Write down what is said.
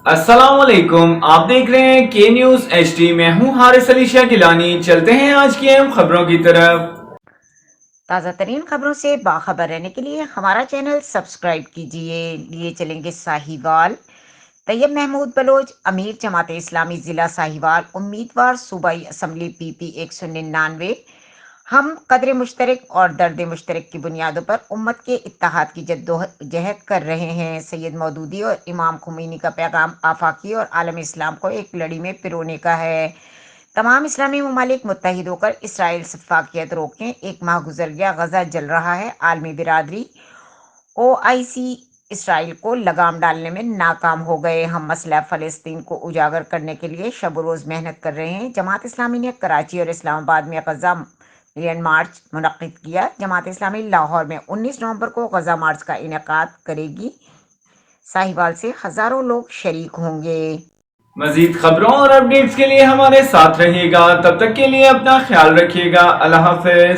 अस्सलाम वालेकुम। आप देख रहे हैं के न्यूज HD। मैं हूं हारिस अली शाह गिलानी। चलते हैं आज की अहम खबरों की तरफ। ताज़ा तरीन खबरों से बाखबर रहने के लिए हमारा चैनल सब्सक्राइब कीजिए। लिए चलेंगे साहिवाल। तैयब महमूद बलोच अमीर जमात इस्लामी ज़िला साहिवाल उम्मीदवार सूबाई असम्बली PP 199। हम कदर मुश्तरक और दर्द मुश्तरक की बुनियादों पर उम्मत के इत्तेहाद की जद्दोजहद कर रहे हैं। सैयद मौदूदी और इमाम खुमैनी का पैगाम आफाकी और आलम इस्लाम को एक लड़ी में पिरोने का है। तमाम इस्लामी ममालिक मुत्तहिद होकर इसराइल से फाकियत रोकें। एक माह गुजर गया, गजा जल रहा है। आलमी बिरादरी OIC इसराइल को लगाम डालने में नाकाम हो गए। हम मसला फ़लस्तीन को उजागर करने के लिए शब रोज़ मेहनत कर रहे हैं। जमात इस्लामी ने कराची और इस्लामाबाद में गजा मिलियन मार्च मुनक्किद किया। जमात इस्लामी लाहौर में 19 नवंबर को गजा मार्च का इनेकाद करेगी। साहिवाल से हज़ारों लोग शरीक होंगे। मजीद खबरों और अपडेट्स के लिए हमारे साथ रहिएगा। तब तक के लिए अपना ख्याल रखिएगा। अल्लाह हाफिज।